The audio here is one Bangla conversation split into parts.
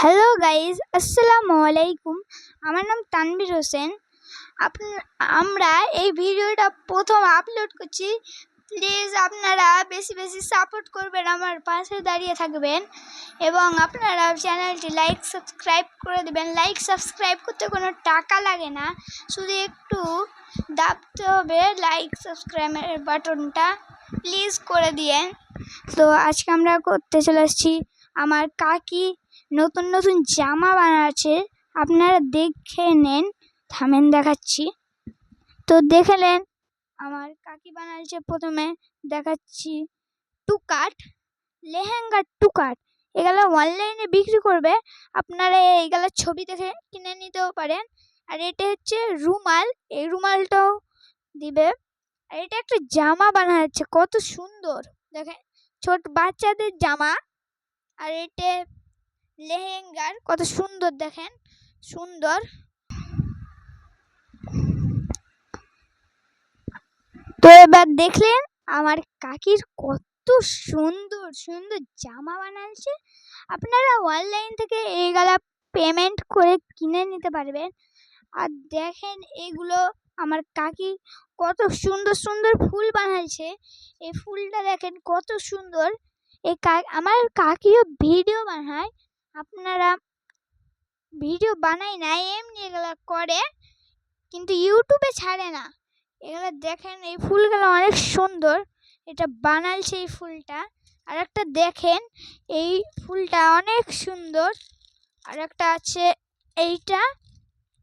হ্যালো গাইজ, আসসালামু আলাইকুম। আমার নাম তানভীর হোসেন। আমরা এই ভিডিওটা প্রথম আপলোড করছি। প্লিজ আপনারা বেশি বেশি সাপোর্ট করবেন, আমার পাশে দাঁড়িয়ে থাকবেন এবং আপনারা চ্যানেলটি লাইক সাবস্ক্রাইব করে দেবেন। লাইক সাবস্ক্রাইব করতে কোনো টাকা লাগে না, শুধু একটু দাবতে হবে লাইক সাবস্ক্রাইবের বাটনটা, প্লিজ করে দিয়েন। তো আজকে আমরা করতে চলে আসছি, আমার কাকি নতুন নতুন জামা বানাচ্ছে, আপনারা দেখে নেন। থামেন দেখাচ্ছি। তো দেখে নেন আমার কাকি বানাচ্ছে। প্রথমে দেখাচ্ছি টুকাট, লেহেঙ্গার টুকাট। এগুলো অনলাইনে বিক্রি করবে, আপনারা এইগুলোর ছবি দেখে কিনে নিতেও পারেন। আর এটা হচ্ছে রুমাল, এই রুমালটাও দিবে। আর এটা একটা জামা বানাচ্ছে, কত সুন্দর দেখেন, ছোট বাচ্চাদের জামা। আর এটা লেহেঙ্গার, কত সুন্দর দেখেন, সুন্দর। তো এবার দেখলেন আমার কাকির কত সুন্দর সুন্দর জামা বানাচ্ছে। আপনারা অনলাইন থেকে এইগুলা পেমেন্ট করে কিনে নিতে পারবেন। আর দেখেন এগুলো আমার কাকি কত সুন্দর সুন্দর ফুল বানাচ্ছে। এই ফুলটা দেখেন কত সুন্দর। আমার কাকিও ভিডিও বানায়, আপনারা ভিডিও বানায় না, এমনি এগুলো করে, কিন্তু ইউটিউবে ছাড়ে না। এগুলো দেখেন, এই ফুলগুলো অনেক সুন্দর, এটা বানালছে এই ফুলটা। আর একটা দেখেন, এই ফুলটা অনেক সুন্দর। আর একটা আছে এইটা,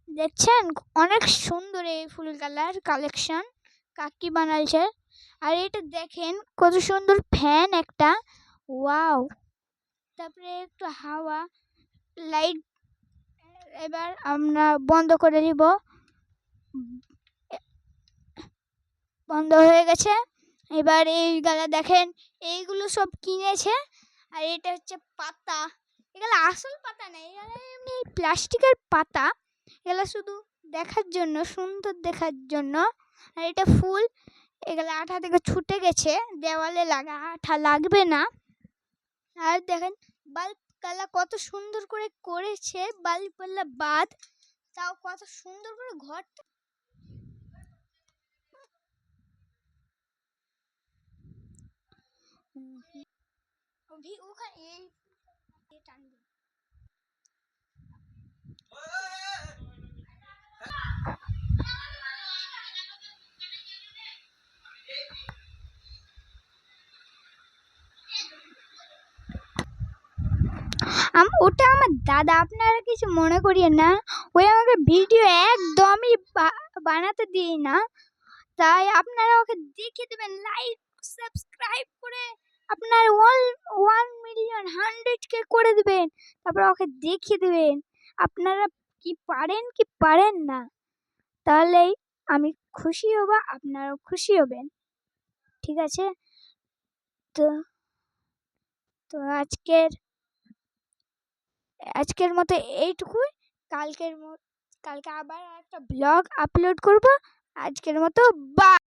দেখছেন অনেক সুন্দর এই ফুল কালেকশন কাকি বানালছে। আর এটা দেখেন কত সুন্দর ফ্যান একটা, ওয়াও। তারপরে একটু হাওয়া লাইট, এবার আমরা বন্ধ করে দিব, বন্ধ হয়ে গেছে। এবার এইগুলা দেখেন, এইগুলো সব কিনেছে। আর এটা হচ্ছে পাতা, এগুলো আসল পাতা না, এগুলো এমনি প্লাস্টিকের পাতা, এগুলো শুধু দেখার জন্য, সুন্দর দেখার জন্য। আর এটা ফুল, এগুলো আঠা থেকে ছুটে গেছে, দেওয়ালে লাগা, আঠা লাগবে না। আর দেখেন বাল্ব কালা কত সুন্দর করে করেছে, বাল্ব পাল্লা বাদ, তাও কত সুন্দর করে ঘরটা। ওখানে এই টানবে। ওটা আমার দাদা, আপনারা কিছু মনে করিয়েন না। ওই আমাকে ভিডিও একদমই বানাতে দিই না, তাই আপনারা ওকে দেখে দেবেন, লাইক সাবস্ক্রাইব করে আপনার 1,000,000 100K করে দিবেন। তারপর ওকে দেখিয়ে দেবেন আপনারা কি পারেন কি পারেন না, তাহলেই আমি খুশি হব, আপনারাও খুশি হবেন। ঠিক আছে? তো তো আজকের মতো এইটুকুই। কালকে আবার একটা ব্লগ আপলোড করব। আজকের মতো বাই।